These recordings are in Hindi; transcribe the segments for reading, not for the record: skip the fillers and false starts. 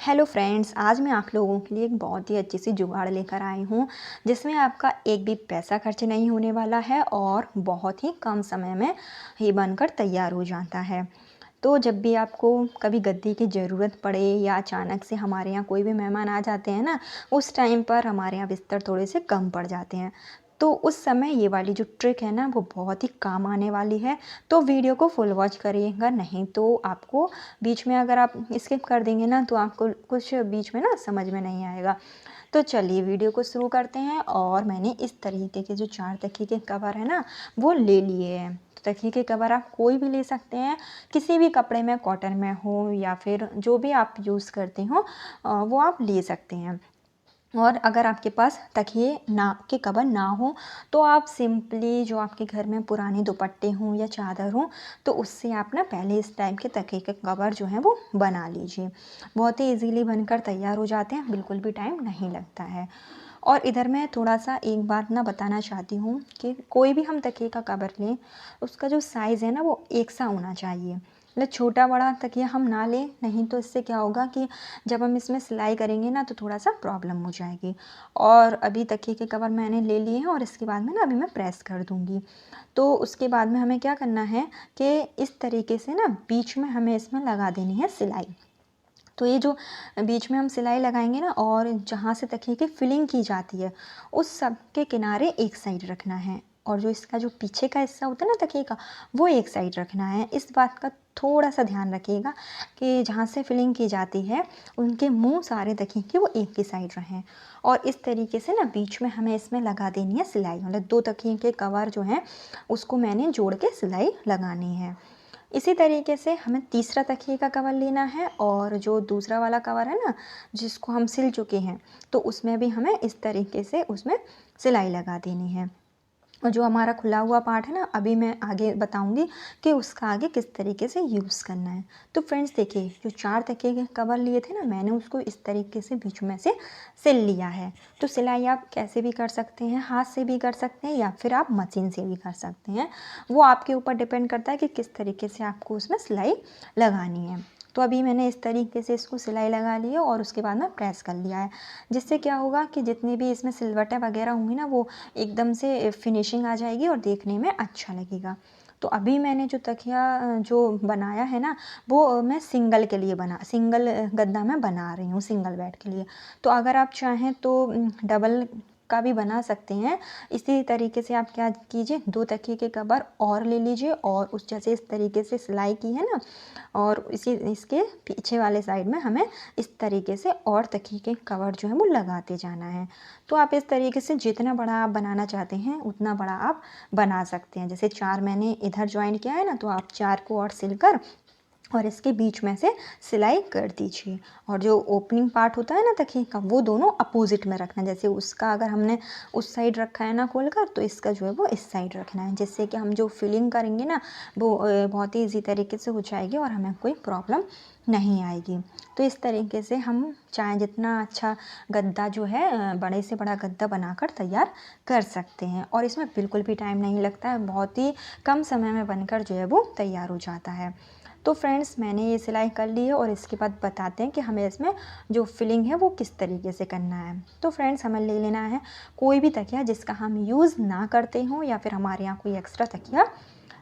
हेलो फ्रेंड्स, आज मैं आप लोगों के लिए एक बहुत ही अच्छी सी जुगाड़ लेकर आई हूँ जिसमें आपका एक भी पैसा खर्च नहीं होने वाला है और बहुत ही कम समय में ये बनकर तैयार हो जाता है। तो जब भी आपको कभी गद्दी की ज़रूरत पड़े या अचानक से हमारे यहाँ कोई भी मेहमान आ जाते हैं ना, उस टाइम पर हमारे यहाँ बिस्तर थोड़े से कम पड़ जाते हैं। तो उस समय ये वाली जो ट्रिक है ना, वो बहुत ही काम आने वाली है। तो वीडियो को फुल वॉच करिएगा, नहीं तो आपको बीच में अगर आप स्किप कर देंगे ना तो आपको कुछ बीच में ना समझ में नहीं आएगा। तो चलिए वीडियो को शुरू करते हैं। और मैंने इस तरीके के जो 4 तकिए के कवर है ना, वो ले लिए हैं। तो तकिए के कवर आप कोई भी ले सकते हैं, किसी भी कपड़े में, कॉटन में हो या फिर जो भी आप यूज़ करते हो वो आप ले सकते हैं। और अगर आपके पास तकिए ना के कवर ना हो तो आप सिंपली जो आपके घर में पुराने दुपट्टे हों या चादर हों, तो उससे आप ना पहले इस टाइप के तकिए के कवर जो हैं वो बना लीजिए। बहुत ही इजीली बनकर तैयार हो जाते हैं, बिल्कुल भी टाइम नहीं लगता है। और इधर मैं थोड़ा सा एक बात ना बताना चाहती हूँ कि कोई भी हम तकिए का कवर लें, उसका जो साइज़ है ना वो एक सा होना चाहिए। मतलब छोटा बड़ा तकिया हम ना लें, नहीं तो इससे क्या होगा कि जब हम इसमें सिलाई करेंगे ना तो थोड़ा सा प्रॉब्लम हो जाएगी। और अभी तकिए के कवर मैंने ले लिए हैं और इसके बाद में ना अभी मैं प्रेस कर दूँगी। तो उसके बाद में हमें क्या करना है कि इस तरीके से ना बीच में हमें इसमें लगा देनी है सिलाई। तो ये जो बीच में हम सिलाई लगाएंगे ना, और जहाँ से तकिए की फिलिंग की जाती है उस सब के किनारे एक साइड रखना है, और जो इसका जो पीछे का हिस्सा होता है ना तकिए का, वो एक साइड रखना है। इस बात का थोड़ा सा ध्यान रखिएगा कि जहाँ से फिलिंग की जाती है उनके मुंह सारे तकिए के वो एक ही साइड रहें। और इस तरीके से ना बीच में हमें इसमें लगा देनी है सिलाई। मतलब 2 तकिए के कवर जो हैं उसको मैंने जोड़ के सिलाई लगानी है। इसी तरीके से हमें तीसरा तकिए का कवर लेना है, और जो दूसरा वाला कवर है ना जिसको हम सिल चुके हैं, तो उसमें भी हमें इस तरीके से उसमें सिलाई लगा देनी है। और जो हमारा खुला हुआ पार्ट है ना, अभी मैं आगे बताऊंगी कि उसका आगे किस तरीके से यूज़ करना है। तो फ्रेंड्स देखिए, जो 4 तकिए के कवर लिए थे ना, मैंने उसको इस तरीके से बीच में से सिल लिया है। तो सिलाई आप कैसे भी कर सकते हैं, हाथ से भी कर सकते हैं या फिर आप मशीन से भी कर सकते हैं। वो आपके ऊपर डिपेंड करता है कि किस तरीके से आपको उसमें सिलाई लगानी है। तो अभी मैंने इस तरीके से इसको सिलाई लगा ली है और उसके बाद ना प्रेस कर लिया है, जिससे क्या होगा कि जितनी भी इसमें सिलवटें वगैरह होंगी ना, वो एकदम से फिनिशिंग आ जाएगी और देखने में अच्छा लगेगा। तो अभी मैंने जो तकिया जो बनाया है ना, वो मैं सिंगल गद्दा में बना रही हूँ, सिंगल बेड के लिए। तो अगर आप चाहें तो डबल का भी बना सकते हैं। इसी तरीके से आप क्या कीजिए, 2 तकिए के कवर और ले लीजिए और उस जैसे इस तरीके से सिलाई की है ना, और इसी इसके पीछे वाले साइड में हमें इस तरीके से और तकिए के कवर जो है वो लगाते जाना है। तो आप इस तरीके से जितना बड़ा आप बनाना चाहते हैं उतना बड़ा आप बना सकते हैं। जैसे 4 मैंने इधर ज्वाइन किया है ना, तो आप 4 को और सिलकर और इसके बीच में से सिलाई कर दीजिए। और जो ओपनिंग पार्ट होता है ना तकिए का, वो दोनों अपोजिट में रखना है। जैसे उसका अगर हमने उस साइड रखा है ना खोलकर, तो इसका जो है वो इस साइड रखना है, जिससे कि हम जो फिलिंग करेंगे ना वो बहुत ही ईजी तरीके से हो जाएगी और हमें कोई प्रॉब्लम नहीं आएगी। तो इस तरीके से हम चाहे जितना अच्छा गद्दा जो है बड़े से बड़ा गद्दा बनाकर तैयार कर सकते हैं, और इसमें बिल्कुल भी टाइम नहीं लगता है, बहुत ही कम समय में बनकर जो है वो तैयार हो जाता है। तो फ्रेंड्स मैंने ये सिलाई कर ली है और इसके बाद बताते हैं कि हमें इसमें जो फिलिंग है वो किस तरीके से करना है। तो फ्रेंड्स हमें ले लेना है कोई भी तकिया जिसका हम यूज़ ना करते हों या फिर हमारे यहाँ कोई एक्स्ट्रा तकिया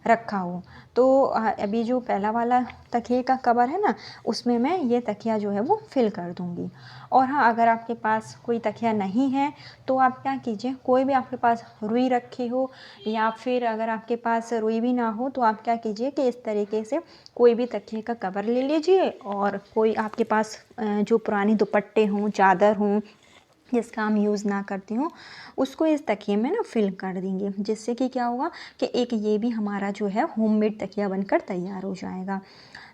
रखा हो। तो अभी जो पहला वाला तकिए का कवर है ना, उसमें मैं ये तकिया जो है वो फिल कर दूँगी। और हाँ, अगर आपके पास कोई तकिया नहीं है तो आप क्या कीजिए, कोई भी आपके पास रुई रखी हो, या फिर अगर आपके पास रुई भी ना हो तो आप क्या कीजिए कि इस तरीके से कोई भी तकिए का कवर ले लीजिए, और कोई आपके पास जो पुराने दुपट्टे हों, चादर हों जिसका हम यूज़ ना करते हों, उसको इस तकिए में ना फिल कर देंगे, जिससे कि क्या होगा कि एक ये भी हमारा जो है होममेड तकिया बनकर तैयार हो जाएगा।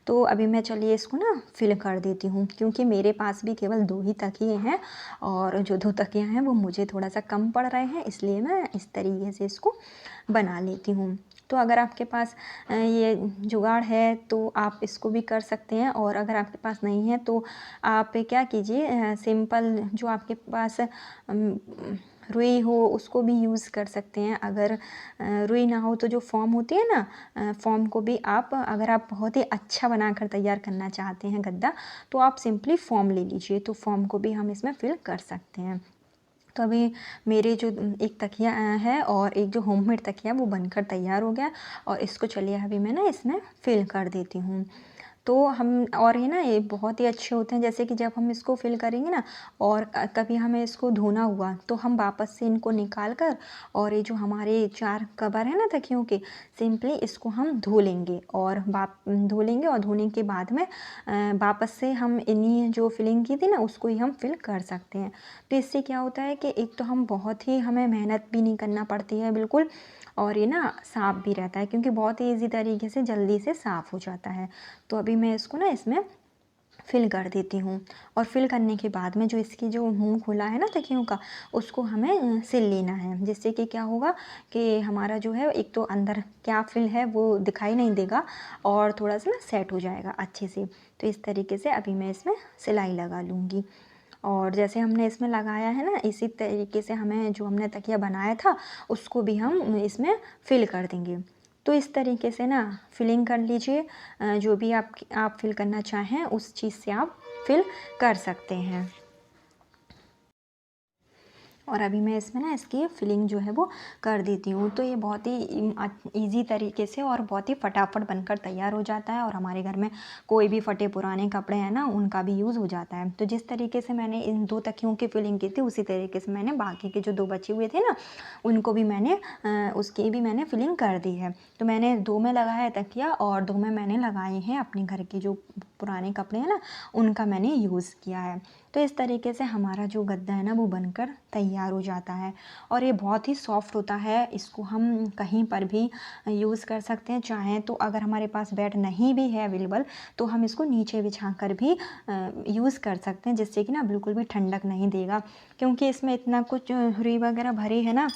तो अभी मैं चलिए इसको ना फिल कर देती हूँ, क्योंकि मेरे पास भी केवल 2 ही तकिए हैं और जो 2 तकिए हैं वो मुझे थोड़ा सा कम पड़ रहे हैं, इसलिए मैं इस तरीके से इसको बना लेती हूँ। तो अगर आपके पास ये जुगाड़ है तो आप इसको भी कर सकते हैं, और अगर आपके पास नहीं है तो आप क्या कीजिए, सिंपल जो आपके पास रुई हो उसको भी यूज़ कर सकते हैं। अगर रुई ना हो तो जो फ़ोम होती है ना, फ़ोम को भी आप, अगर आप बहुत ही अच्छा बनाकर तैयार करना चाहते हैं गद्दा, तो आप सिंपली फ़ोम ले लीजिए, तो फ़ोम को भी हम इसमें फ़िल कर सकते हैं। तो अभी मेरे जो एक तकिया है और एक जो होममेड तकिया वो बनकर तैयार हो गया, और इसको चलिए अभी मैं ना इसमें फ़िल कर देती हूँ। तो हम, और ये ना ये बहुत ही अच्छे होते हैं, जैसे कि जब हम इसको फ़िल करेंगे ना और कभी हमें इसको धोना हुआ तो हम वापस से इनको निकाल कर, और ये जो हमारे 4 कवर हैं ना तकियों के, सिंपली इसको हम धो लेंगे, और धो लेंगे, और धोने के बाद में वापस से हम इन्हीं जो फिलिंग की थी ना उसको ही हम फिल कर सकते हैं। तो इससे क्या होता है कि एक तो हम बहुत ही, हमें मेहनत भी नहीं करना पड़ती है बिल्कुल, और ये ना साफ़ भी रहता है, क्योंकि बहुत ही ईज़ी तरीके से जल्दी से साफ़ हो जाता है। तो अभी मैं इसको ना इसमें फ़िल कर देती हूँ, और फ़िल करने के बाद में जो इसकी जो मुँह खुला है ना तकियों का, उसको हमें सिल लेना है, जिससे कि क्या होगा कि हमारा जो है एक तो अंदर क्या फ़िल है वो दिखाई नहीं देगा, और थोड़ा-सा ना सेट हो जाएगा अच्छे से। तो इस तरीके से अभी मैं इसमें सिलाई लगा लूँगी, और जैसे हमने इसमें लगाया है ना, इसी तरीके से हमें जो हमने तकिया बनाया था उसको भी हम इसमें फ़िल कर देंगे। तो इस तरीके से ना फ़िलिंग कर लीजिए, जो भी आप फ़िल करना चाहें उस चीज़ से आप फ़िल कर सकते हैं। और अभी मैं इसमें ना इसकी फिलिंग जो है वो कर देती हूँ। तो ये बहुत ही ईज़ी तरीके से और बहुत ही फटाफट बनकर तैयार हो जाता है, और हमारे घर में कोई भी फटे पुराने कपड़े हैं ना उनका भी यूज़ हो जाता है। तो जिस तरीके से मैंने इन 2 तकियों की फिलिंग की थी उसी तरीके से मैंने बाकी के जो 2 बचे हुए थे ना उनको भी मैंने उसकी भी मैंने फिलिंग कर दी है। तो मैंने 2 में लगाया है तकिया, और 2 में मैंने लगाए हैं अपने घर के जो पुराने कपड़े हैं ना उनका मैंने यूज़ किया है। तो इस तरीके से हमारा जो गद्दा है ना वो बनकर तैयार हो जाता है, और ये बहुत ही सॉफ्ट होता है। इसको हम कहीं पर भी यूज़ कर सकते हैं, चाहें तो अगर हमारे पास बेड नहीं भी है अवेलेबल तो हम इसको नीचे बिछा कर भी यूज़ कर सकते हैं, जिससे कि ना बिल्कुल भी ठंडक नहीं देगा, क्योंकि इसमें इतना कुछ रुई वगैरह भरी है ना,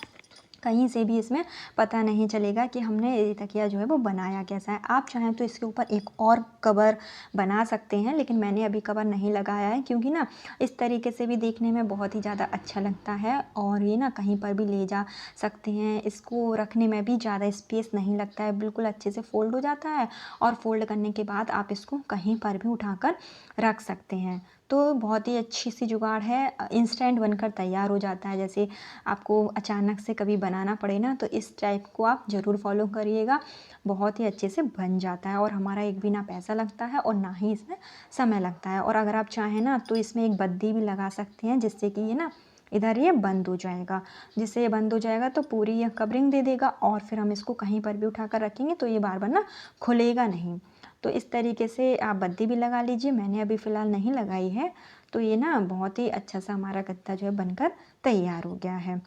कहीं से भी इसमें पता नहीं चलेगा कि हमने ये तकिया जो है वो बनाया कैसा है। आप चाहें तो इसके ऊपर एक और कवर बना सकते हैं, लेकिन मैंने अभी कवर नहीं लगाया है, क्योंकि ना इस तरीके से भी देखने में बहुत ही ज़्यादा अच्छा लगता है, और ये ना कहीं पर भी ले जा सकते हैं। इसको रखने में भी ज़्यादा स्पेस नहीं लगता है, बिल्कुल अच्छे से फ़ोल्ड हो जाता है, और फ़ोल्ड करने के बाद आप इसको कहीं पर भी उठाकर रख सकते हैं। तो बहुत ही अच्छी सी जुगाड़ है, इंस्टेंट बनकर तैयार हो जाता है। जैसे आपको अचानक से कभी बनाना पड़े ना तो इस टाइप को आप ज़रूर फॉलो करिएगा, बहुत ही अच्छे से बन जाता है, और हमारा एक भी ना पैसा लगता है और ना ही इसमें समय लगता है। और अगर आप चाहें ना तो इसमें एक बद्दी भी लगा सकते हैं, जिससे कि ये ना इधर ये बंद हो जाएगा। जिससे ये बंद हो जाएगा तो पूरी ये कवरिंग दे देगा, और फिर हम इसको कहीं पर भी उठाकर रखेंगे तो ये बार बार ना खुलेगा नहीं। तो इस तरीके से आप बद्दी भी लगा लीजिए, मैंने अभी फ़िलहाल नहीं लगाई है। तो ये ना बहुत ही अच्छा सा हमारा गत्ता जो है बनकर तैयार हो गया है।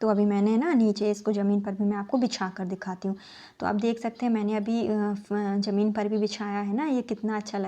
तो अभी मैंने ना नीचे इसको ज़मीन पर भी मैं आपको बिछा कर दिखाती हूँ। तो आप देख सकते हैं मैंने अभी ज़मीन पर भी बिछाया है ना, ये कितना अच्छा लग